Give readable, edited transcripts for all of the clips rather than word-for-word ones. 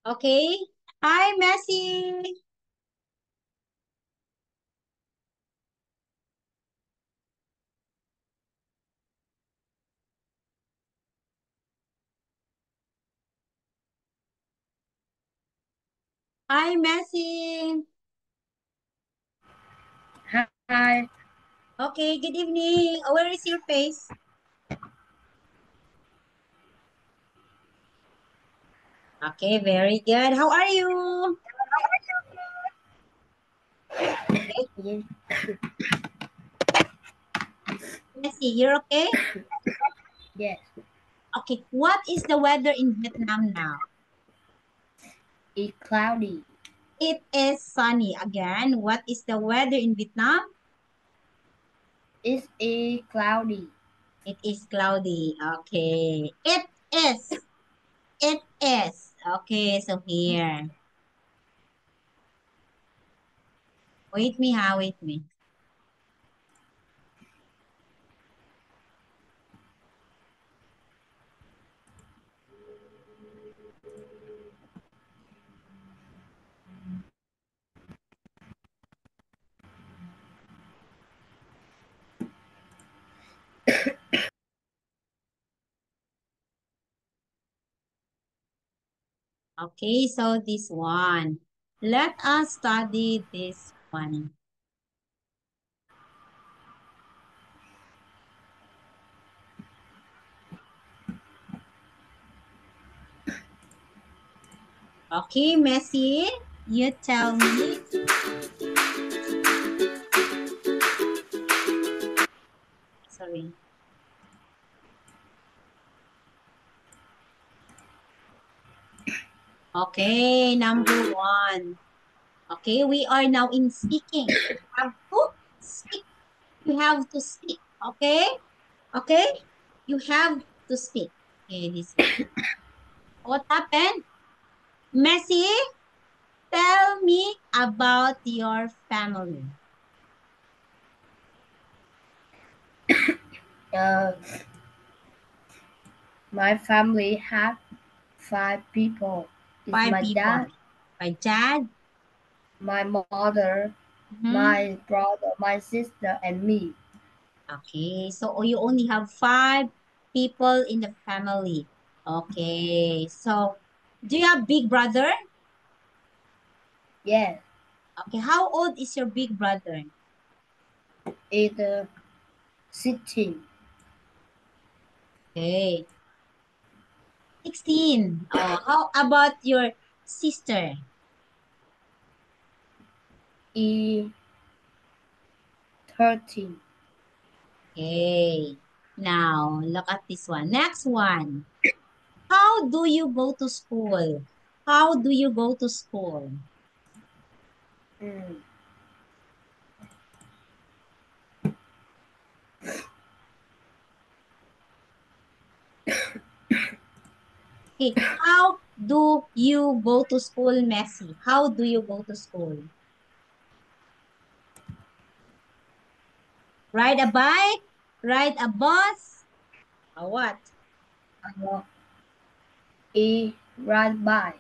Okay. Hi, Messi. Hi, Messi. Hi, Okay, good evening. Where is your face? Okay, very good. How are you? Okay, yes, Messi, you're okay? yes, Okay, what is the weather in Vietnam now? it's cloudy. It is sunny again. What is the weather in Vietnam? It's a cloudy. It is cloudy. Okay. It is. It is. Okay, so here. Wait me, ha, wait me. Okay, so this one. Let us study this one. Okay, Messi, you tell me. Sorry. Okay, number one. Okay, we are now in speaking. You have to speak. You have to speak. Okay? Okay? You have to speak. Okay, this one. What happened? Messi, tell me about your family. Uh, my family have 5 people. It's Five my people. dad, My dad. my mother, Mhm. my brother, my sister, and me. Okay, so you only have five people in the family. Okay, so do you have big brother? Yes, Okay, how old is your big brother? it's 16. Okay, 16. Oh, how about your sister? It's 13. Okay, now look at this one. Next one. How do you go to school? How do you go to school? Mm. Okay, how do you go to school, Messi? How do you go to school? Ride a bike? Ride a bus? Or what? Uh, it's right by.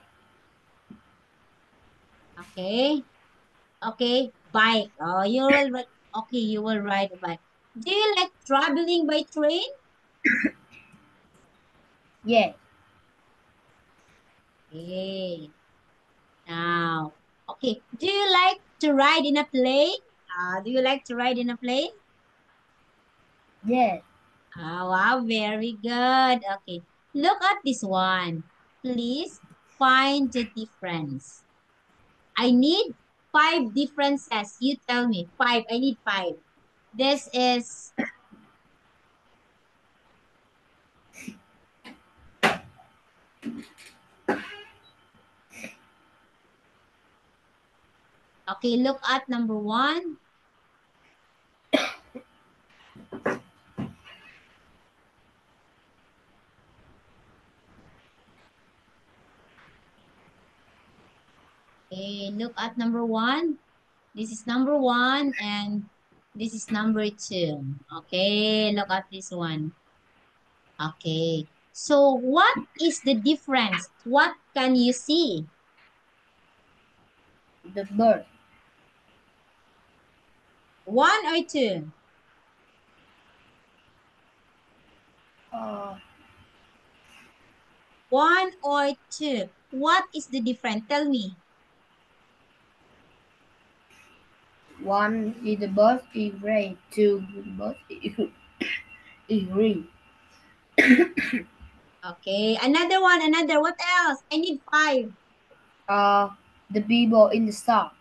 Okay. Okay. Bike. Oh, you will ride. Okay, you will ride a bike. Do you like traveling by train? Yes, Okay. Now. Okay. Do you like to ride in a plane? Do you like to ride in a plane? yes. Wow, very good. Okay. Look at this one. Please find the difference. I need five differences. You tell me. Five. I need five. This is, okay, look at number one. Okay, look at number one. This is number one and this is number two. Okay, look at this one. Okay. So what is the difference? What can you see? The bird. One or two? Uh, One or two? What is the difference? Tell me. One is the bird is red. Two the bird is green. Okay, another one, another. What else? I need five. The people in the star.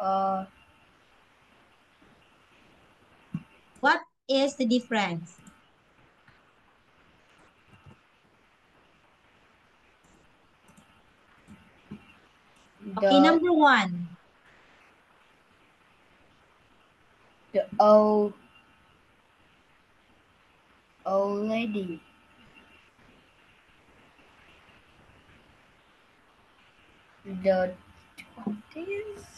Uh, What is the difference? Okay, the number one. the old lady. The what is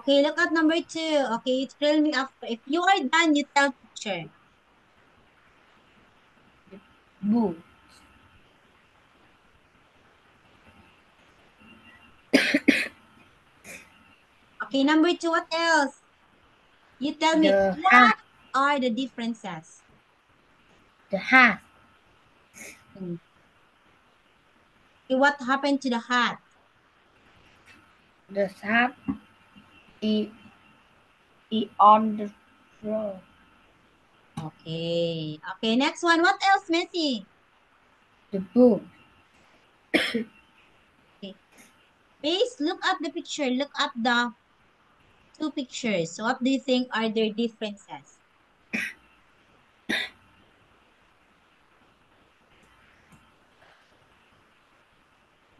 Okay, look at number two. Okay, you tell me after. If you are done, you tell teacher. boo? Okay, number two, what else? You tell me The hat. what are the differences? The hat. Hmm. Okay, what happened to the hat? The hat is on the floor. Okay. Okay, next one. What else, Messi? The book. Okay. Please look at the picture. Look at the two pictures. So what do you think are their differences?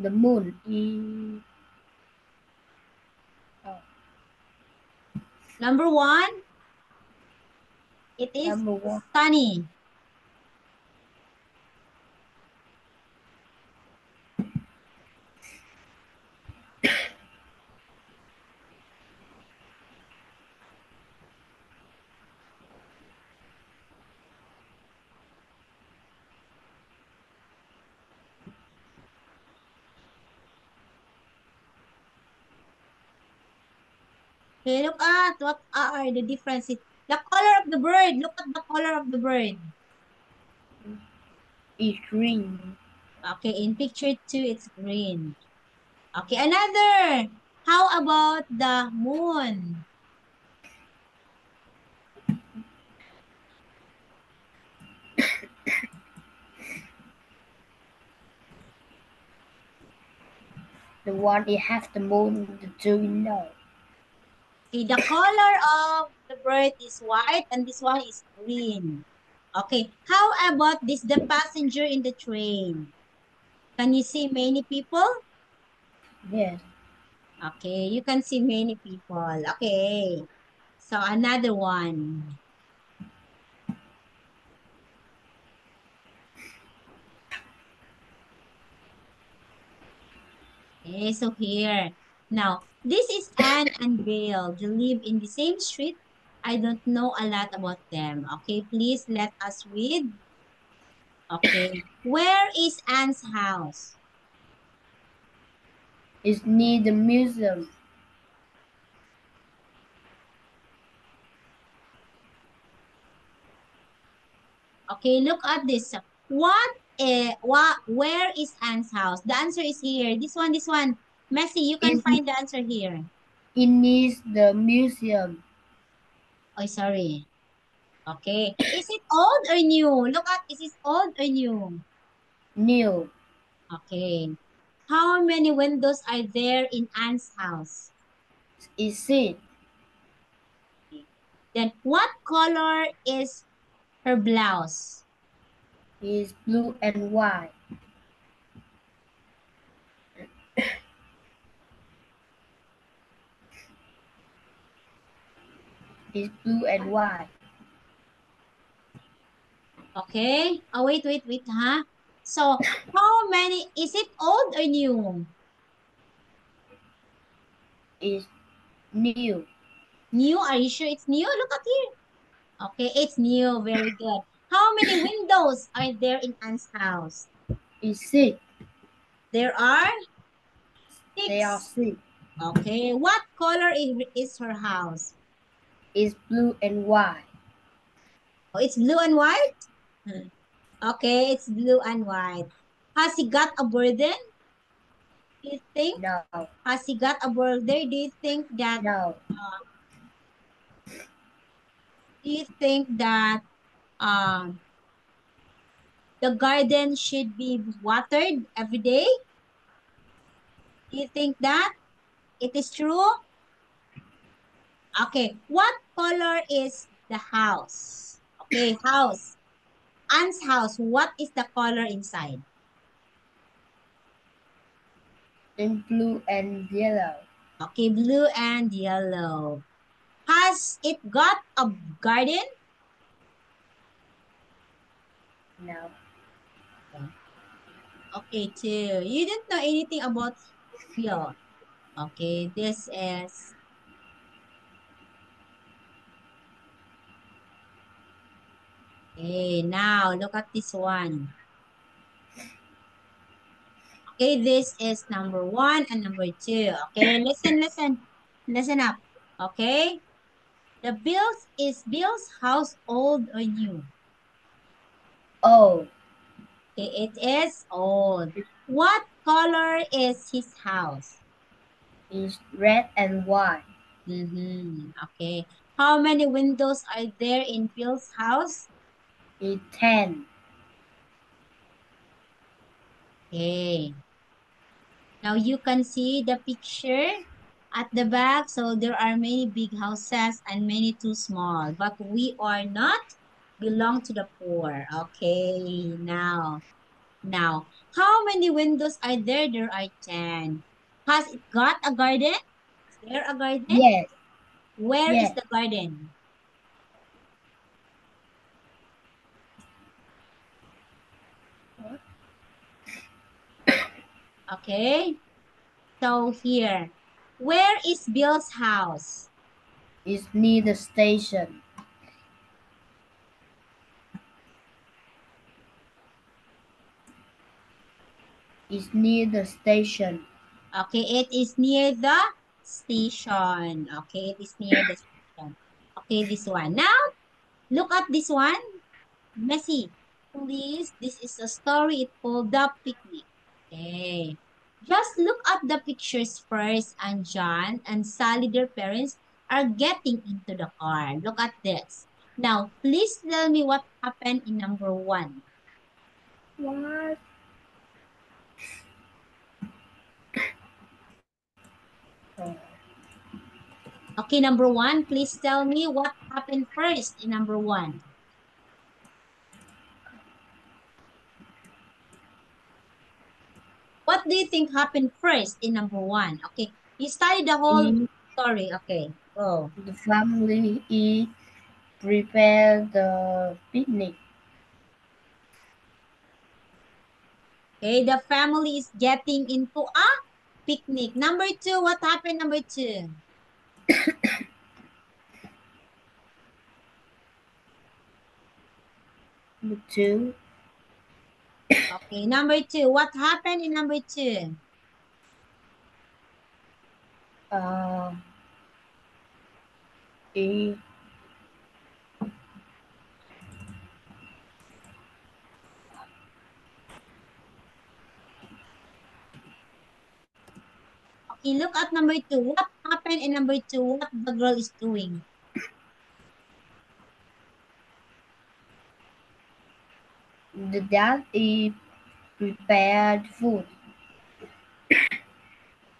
The moon is Number one, it is number one. sunny. Okay, look at what are the differences. The color of the bird. Look at the color of the bird. Is green. Okay, in picture two, it's green. Okay, another. How about the moon? The one it has the moon. The two no. Okay, the color of the bird is white and this one is green. Okay, how about this, the passenger in the train? Can you see many people? Yes. Okay, you can see many people. Okay, so another one. Okay, so here. Now, this is Anne and Bill. They live in the same street. I don't know a lot about them. Okay, please let us read. Okay, where is Anne's house? It's near the museum. Okay, look at this. Where is Anne's house? The answer is here. This one. Messi, you can It find the answer here. needs the museum. Oh, sorry. Okay. Is it old or new? Look at, is it old or new? New. Okay. How many windows are there in Anne's house? Is it? Then what color is her blouse? Is blue and white. Is blue and white. Okay. Oh, wait, huh? So, how many, is it old or new? Is new. New, are you sure it's new? Look at here. Okay, it's new. Very good. How many windows are there in Anne's house? Is six. There are They are 6. six. Okay, what color is her house? Is blue and white. Oh, it's blue and white? Hmm. Okay, it's blue and white. Has he got a burden? Do you think? No. Has he got a burden? No. Do you think that um the garden should be watered every day? Do you think that it is true? Okay, what color is the house? Okay, house. Anne's house, what is the color inside? In blue and yellow. Okay, blue and yellow. Has it got a garden? No. Okay, two. You didn't know anything about Phil. Okay, this is. Okay, now look at this one. Okay, this is number 1 and number 2. Okay, listen. Listen up. Okay, is Bill's house old or new? Oh. Okay, it is old. What color is his house? Is red and white. Okay. How many windows are there in Bill's house? Is 10. Okay. Now you can see the picture at the back. So there are many big houses and many too small. But we are not belong to the poor. Okay. Now, how many windows are there? There are 10. Has it got a garden? Is there a garden? Yes. Where is Yes. the garden? Okay. So here. Where is Bill's house? Is near the station. Is near the station. Okay, it is near the station. Okay, it is near the station. Okay, this one. Now, look at this one. Messi, please. This is a story. It's called The Picnic. Okay. Just look at the pictures first. And John and Sally, their parents, are getting into the car. Look at this. Now, please tell me what happened in number 1. What? Oh. Okay, number 1, please tell me what happened first in number 1. What do you think happened first in number 1? Okay, you study the whole Is story. Okay, go. the family is prepare the picnic. Okay, the family is getting into a picnic. Number 2, what happened number 2? The two. Okay, number 2, what happened in number 2? Uh, is Okay, look at number 2. What happened in number 2? What the girl is doing? the dad is prepared food.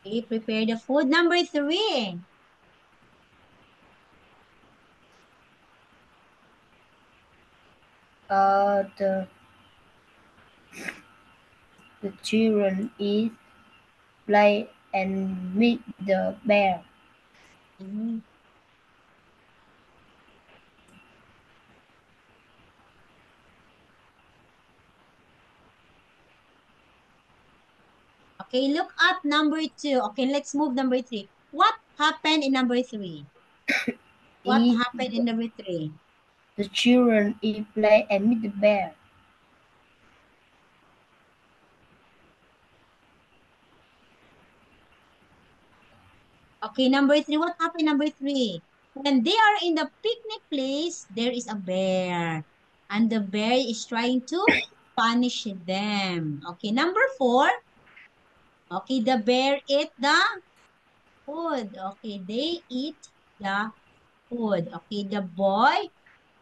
Okay, prepare the food. Number 3. The children eat, play, and meet the bear. Mhm. Okay, look at number 2. Okay, let's move number 3. What happened in number 3? What Eat. happened in number three? The children eat, play, and meet the bear. Okay, number three. What happened number three? When they are in the picnic place, there is a bear. And the bear is trying to punish them. Okay, number four. Okay, the bear ate the food. Okay, they eat the food. Okay, the boy.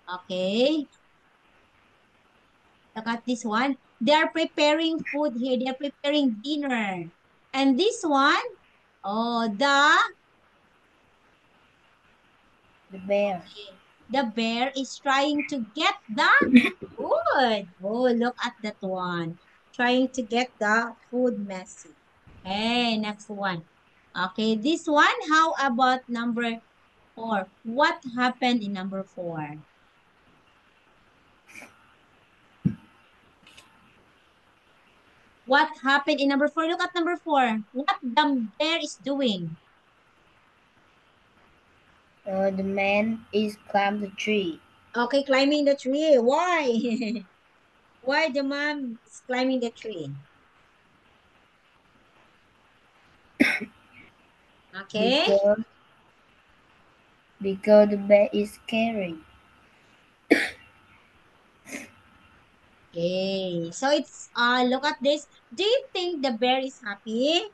Okay, look at this one. They are preparing food here. They are preparing dinner. And this one, oh, The bear. okay, the bear is trying to get the food. Oh, look at that one. Trying to get the food messy. Okay, next one. Okay, this one, how about number four? What happened in number four? What happened in number four? Look at number four. What the bear is doing? The man is climbed the tree. Okay, climbing the tree. Why? Why the man is climbing the tree? Okay. because because the bear is scary. Okay. So it's look at this. Do you think the bear is happy?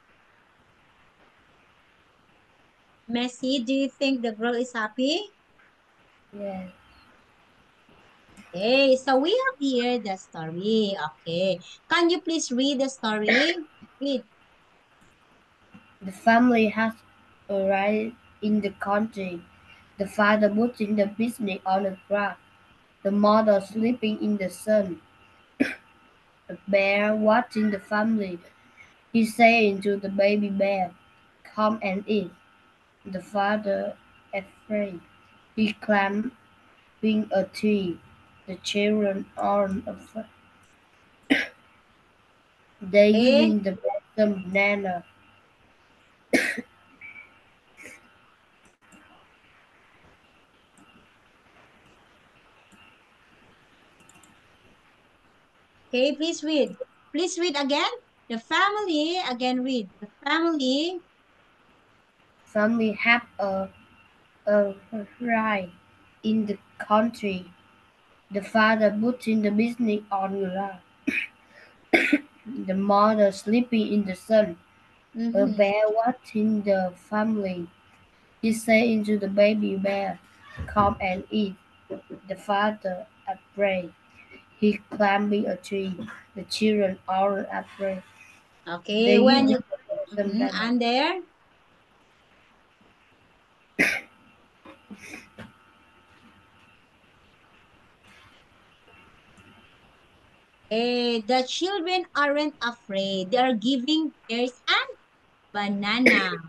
Messi, do you think the girl is happy? Yes. Okay, so we have here the story. Okay. Can you please read the story? Read. The family has arrived in the country. The father putting the business on the grass. The mother sleeping in the sun. The bear watching the family. He saying to the baby bear, "Come and eat." The father afraid. He climbing a tree. The children aren't afraid. They Okay. giving the bear some banana. Okay, please read. Please read again. The family, again read. The family. Family have a ride in the country. The father putting the business on grass. The mother sleeping in the sun. A Mm-hmm. bear watching the family. He saying to the baby bear, "Come and eat." The father afraid. He climbing a tree. The children aren't afraid. Okay, They when give you them banana. and there. The children aren't afraid. They are giving bears and bananas.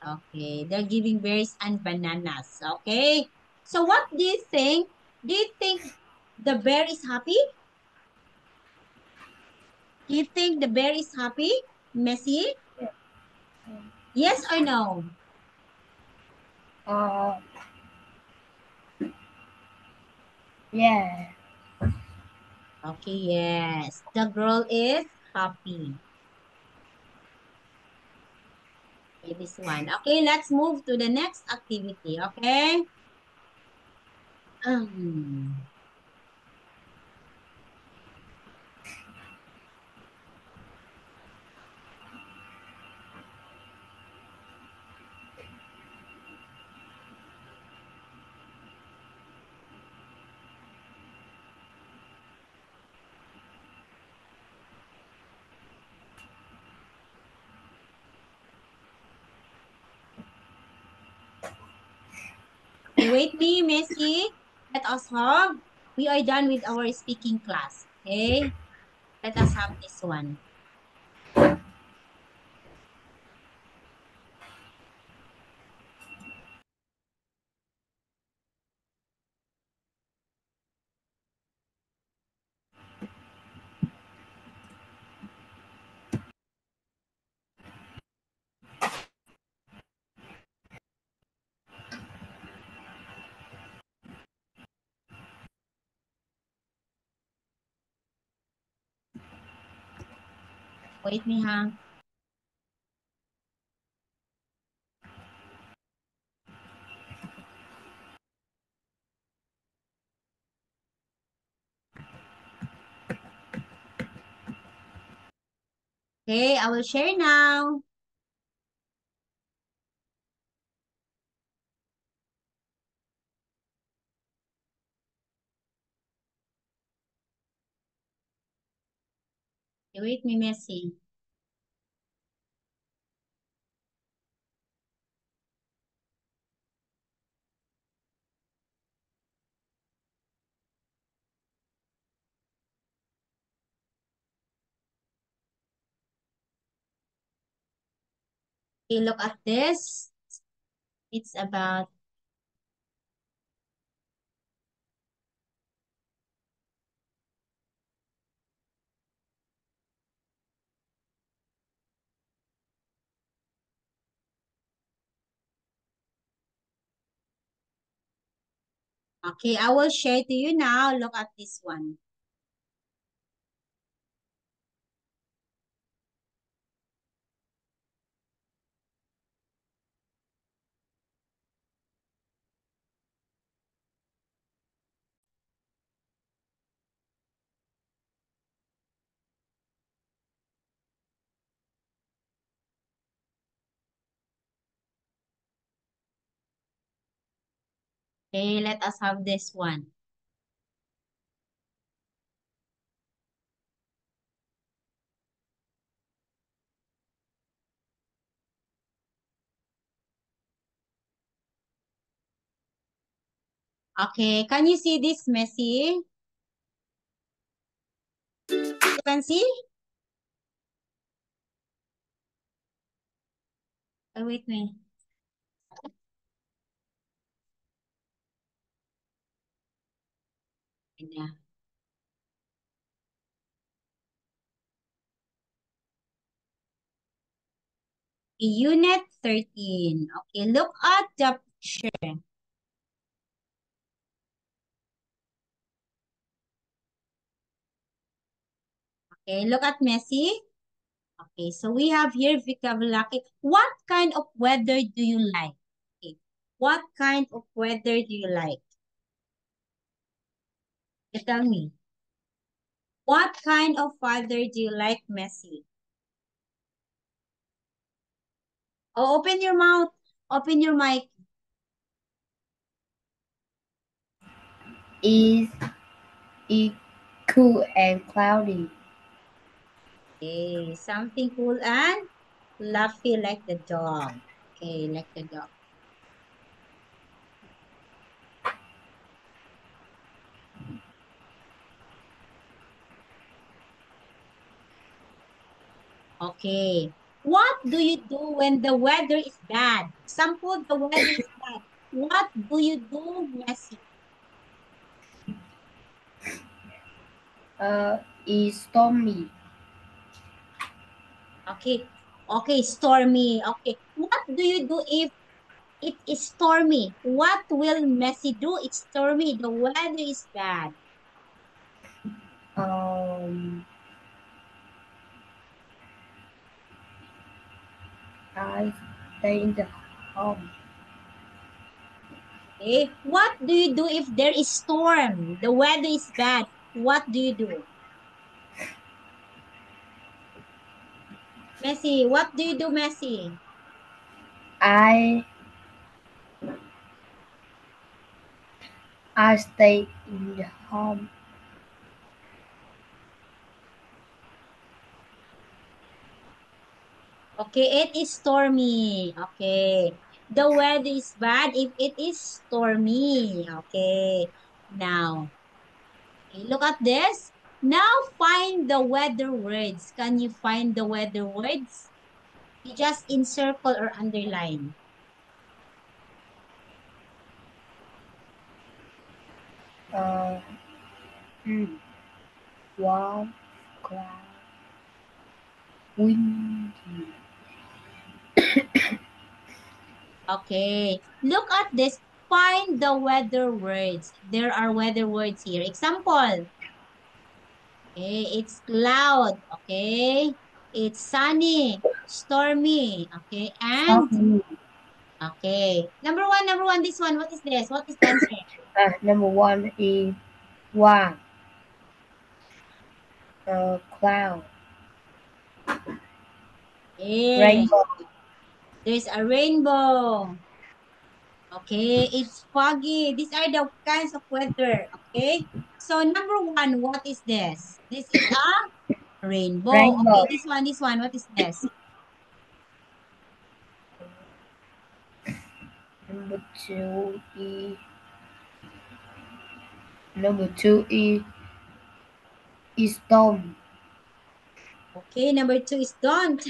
Okay, they're giving berries and bananas. Okay, so what do you think? Do you think the bear is happy? Do you think the bear is happy, Messi? Yes or no? Uh, yeah. Okay, yes. The girl is happy. Okay, this one. Okay, let's move to the next activity. Okay. Um, okay, wait me, Messi. Let us have. We are done with our speaking class. Okay. Let us have this one. Wait me, ha. Okay, I will share now. Okay, wait me, Messi. Okay, look at this. It's about, okay, I will share to you now. Look at this one. Okay, let us have this one. Okay, can you see this, Messi? You can see? Oh, wait me. Yeah. Unit 13. Okay, look at the picture. Okay, look at Messi. Okay, so we have here vocabulary. What kind of weather do you like? Okay, what kind of weather do you like? You tell me. What kind of weather do you like, Messi? Oh, open your mouth. Open your mic. Is it cool and cloudy? Okay, something cool and fluffy like the dog. Okay, like the dog. Okay. What do you do when the weather is bad? Example, the weather is bad. What do you do, Messi? Is stormy? Okay. Okay, stormy. Okay. What do you do if it is stormy? What will Messi do? It's stormy. The weather is bad. Um, I stay in the home. Okay. What do you do if there is storm? The weather is bad. What do you do? Messi, what do you do, Messi? I I stay in the home. Okay, it is stormy. Okay. The weather is bad if it is stormy. Okay. Now, okay, look at this. Now find the weather words. Can you find the weather words? You just encircle or underline. Uh, hmm, warm, cloud, windy. Okay. Look at this. Find the weather words. There are weather words here. Example. Okay, it's cloud. Okay. It's sunny, stormy. Okay, and Foggy. okay. Number one, this one. What is this? What is the answer? Number one is one. Cloud. Yeah, Rainbow. there's a rainbow. Okay, it's foggy. These are the kinds of weather. Okay, so number one, what is this? This is a rainbow. Okay, Rainbow. this one. What is this? Number two is number two is storm. Okay, number two is don't.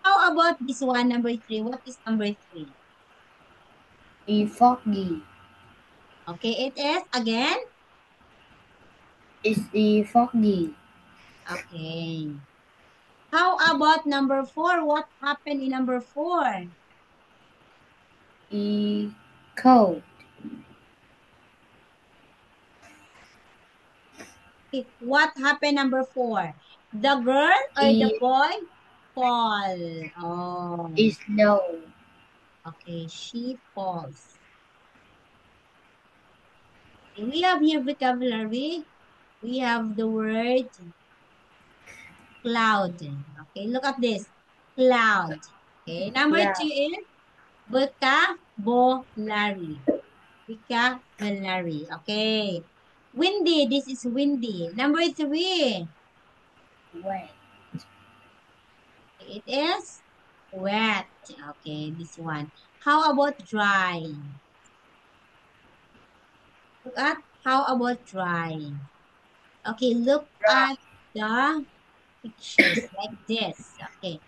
How about this one, number three? What is number three? Is foggy. Okay, it is again. Is foggy. Okay. How about number four? What happened in number four? Is cold. Okay, what happened number four? The girl or the Is boy fall. Oh, is snow. okay. She falls. Okay, we have here vocabulary. We have the word cloud. Okay, look at this. Cloud. Okay, number Cloud. two is vocabulary. Vocabulary. Okay. Windy. This is windy. Number three. Wet. It is wet. Okay, this one. How about dry? Look at how about dry? Okay, look at the pictures like this. Okay.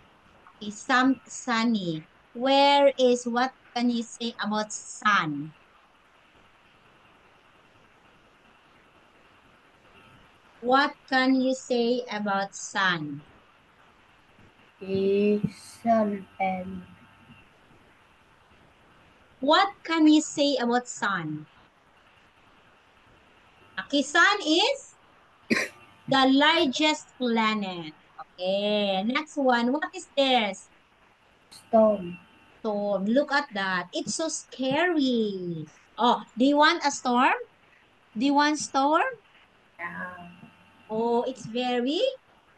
Okay, some sunny. Where is what can you say about sun? What can you say about sun? Is sun and What can you say about sun? Okay, sun is the largest planet. Okay, next one. What is this? storm. Storm. Look at that. It's so scary. Oh, do you want a storm? Do you want storm? Uh, Oh, it's very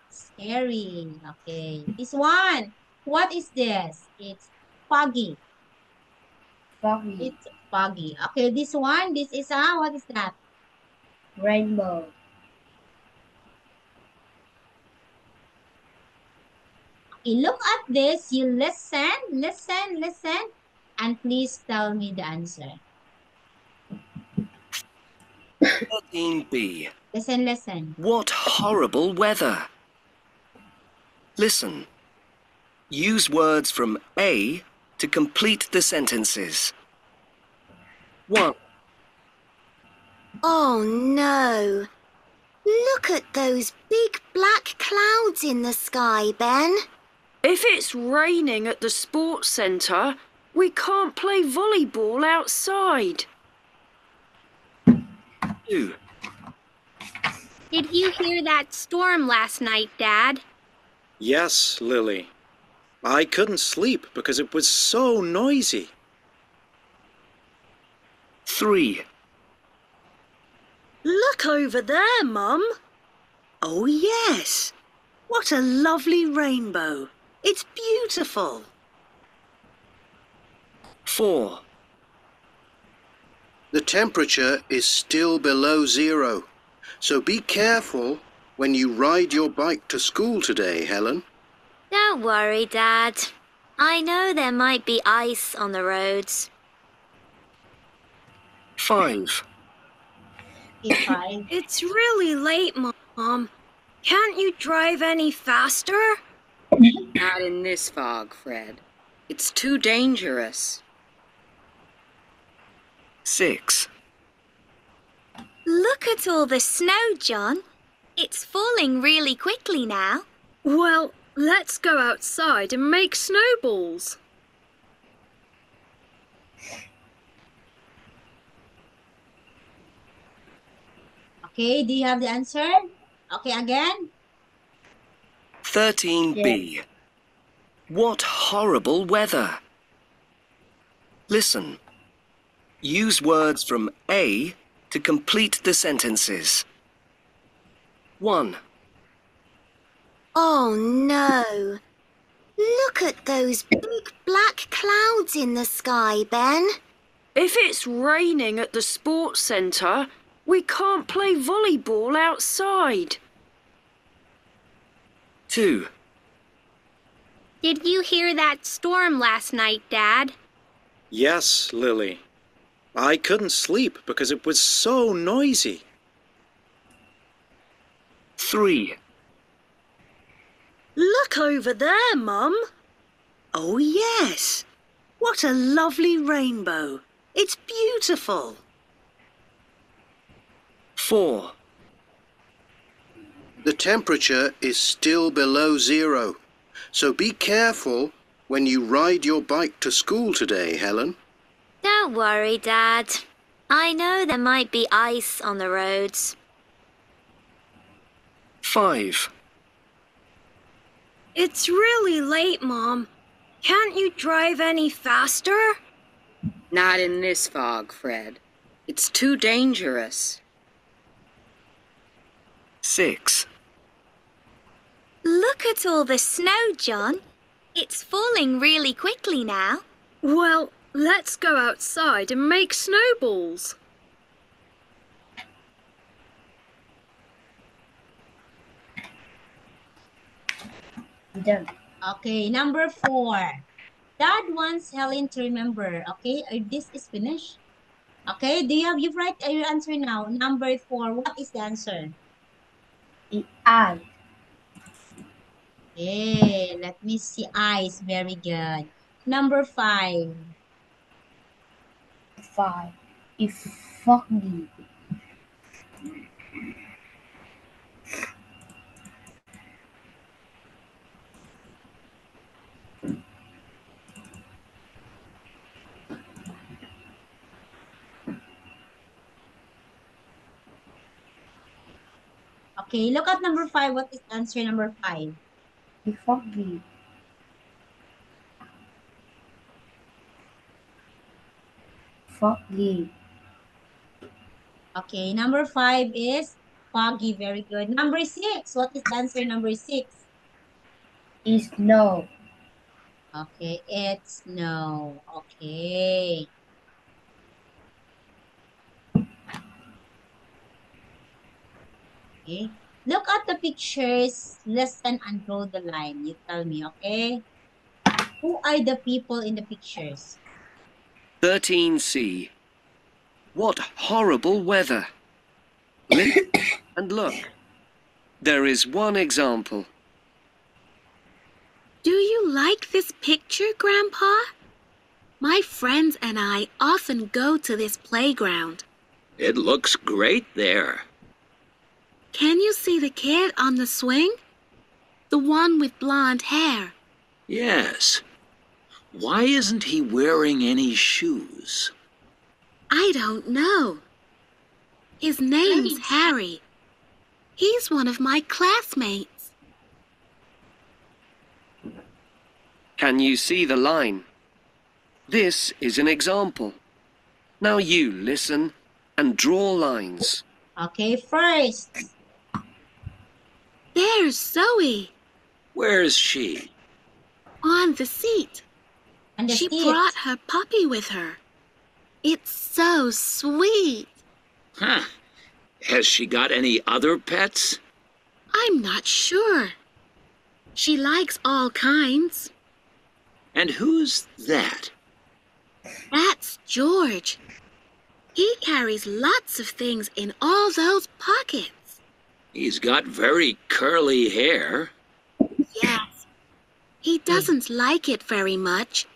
scary. Okay. This one. What is this? It's foggy. foggy. It's foggy. Okay, this one. This is what is that? Rainbow. Okay, look at this. You listen, and please tell me the answer. 13B. Listen. What horrible weather! Listen. Use words from A to complete the sentences. 1, Oh no! Look at those big black clouds in the sky, Ben. If it's raining at the sports centre, we can't play volleyball outside. 2, Did you hear that storm last night, Dad? Yes, Lily. I couldn't sleep because it was so noisy. 3, Look over there, Mum. Oh yes. What a lovely rainbow. It's beautiful. 4, The temperature is still below zero, so be careful when you ride your bike to school today, Helen. Don't worry, Dad. I know there might be ice on the roads. 5, Okay, It's really late, Mom. Can't you drive any faster? Not in this fog, Fred. It's too dangerous. 6, Look at all the snow, John. It's falling really quickly now. Well, let's go outside and make snowballs. Okay, do you have the answer? Okay, again. 13b. What horrible weather! Listen. Use words from A to complete the sentences. 1. Oh no. Look at those big black clouds in the sky, Ben. If it's raining at the sports centre, we can't play volleyball outside. 2. Did you hear that storm last night, Dad? Yes, Lily. I couldn't sleep because it was so noisy. 3. Look over there, Mum. Oh, yes. What a lovely rainbow. It's beautiful. 4. The temperature is still below 0, so be careful when you ride your bike to school today, Helen. Don't worry, Dad. I know there might be ice on the roads. 5. It's really late, Mom. Can't you drive any faster? Not in this fog, Fred. It's too dangerous. 6. Look at all the snow, John. It's falling really quickly now. Well, let's go outside and make snowballs. Done. Okay, number 4. Dad wants Helen to remember. Okay, this is finished. Okay, you've write your answer now. Number 4, what is the answer? The eye. Okay, let me see. Eyes, very good. Number 5. 5. It's foggy. Okay, look at number 5. What is answer number 5? It's foggy. Foggy. Okay, number 5 is foggy. Very good. Number 6. What is answer number 6? It's snow. Okay, it's no. Okay. Okay. Look at the pictures, listen and draw the line. You tell me, okay? Who are the people in the pictures? 13c. What horrible weather! Listen and look. There is one example. Do you like this picture, Grandpa? My friends and I often go to this playground. It looks great there. Can you see the kid on the swing? The one with blonde hair. Yes. Why isn't he wearing any shoes? I don't know. His name's Harry. He's one of my classmates. Can you see the line? This is an example. Now you listen and draw lines. Okay, first. There's Zoe. Where's she? On the seat. And the She seat. brought her puppy with her. It's so sweet. Huh. Has she got any other pets? I'm not sure. She likes all kinds. And who's that? That's George. He carries lots of things in all those pockets. He's got very curly hair. Yes. He doesn't like it very much.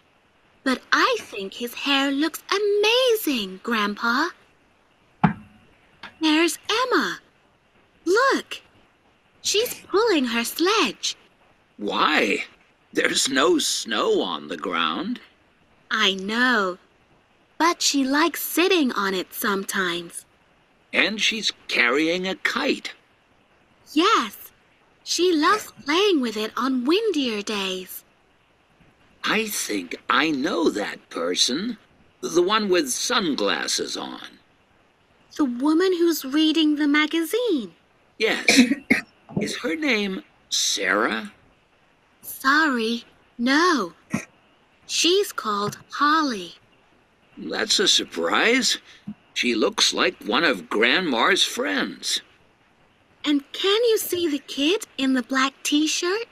But I think his hair looks amazing, Grandpa. There's Emma. Look. She's pulling her sledge. Why? There's no snow on the ground. I know. But she likes sitting on it sometimes. And she's carrying a kite. Yes. She loves playing with it on windier days. I think I know that person. The one with sunglasses on. The woman who's reading the magazine. Yes. Is her name Sarah? Sorry, no. She's called Holly. That's a surprise. She looks like one of Grandma's friends. And can you see the kid in the black t-shirt?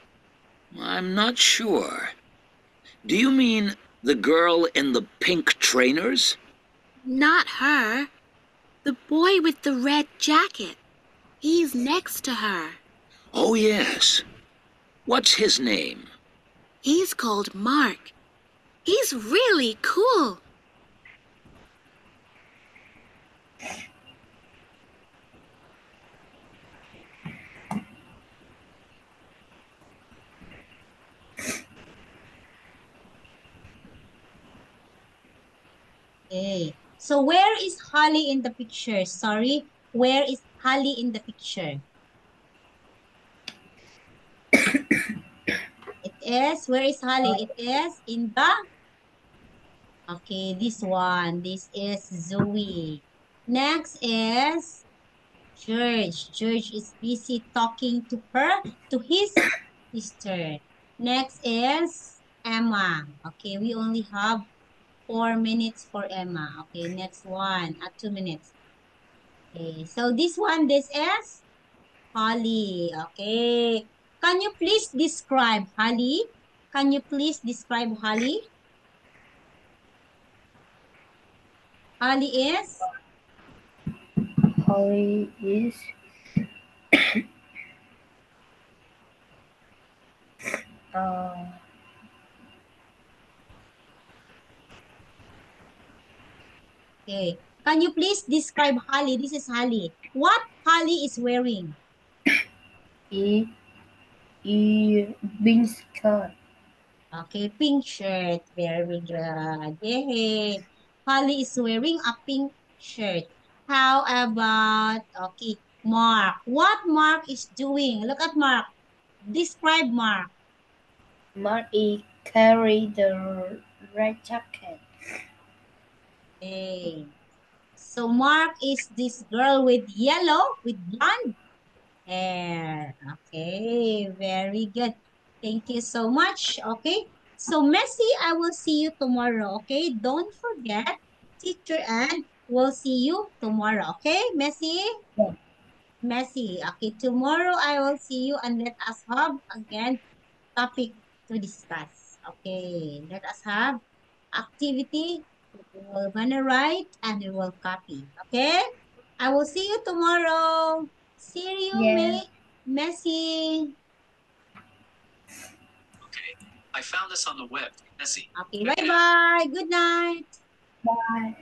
I'm not sure. Do you mean the girl in the pink trainers? Not her. The boy with the red jacket. He's next to her. Oh, yes. What's his name? He's called Mark. He's really cool. Okay. So where is Holly in the picture? Sorry, where is Holly in the picture? It is, where is Holly? It is in the, okay, this one. This is Zoe. Next is George. George is busy talking to his sister. Next is Emma. Okay, we only have 4 minutes for Emma. Okay, next one at 2 minutes. Okay, so this one, this is Holly. Okay, can you please describe Holly? Can you please describe Holly? Holly is? Holly is uh, Okay, can you please describe Holly? This is Holly. What Holly is wearing? e pink skirt. Okay, pink shirt. Very good. Yay. Holly is wearing a pink shirt. How about, okay, Mark? What Mark is doing? Look at Mark. Describe Mark. Mark carry the red jacket. Okay. So Mark is this girl with yellow, with blonde hair. Okay, very good. Thank you so much. Okay. So Messi, I will see you tomorrow. Okay. Don't forget, Teacher Ann will see you tomorrow. Okay, Messi? Yeah. Messi. Okay, tomorrow I will see you and let us have again topic to discuss. Okay, let us have activity. We're gonna write and we will copy. Okay? I will see you tomorrow. See you, Yeah. Messi. Okay, I found this on the web. Messi. Okay, bye-bye. Good night. Bye.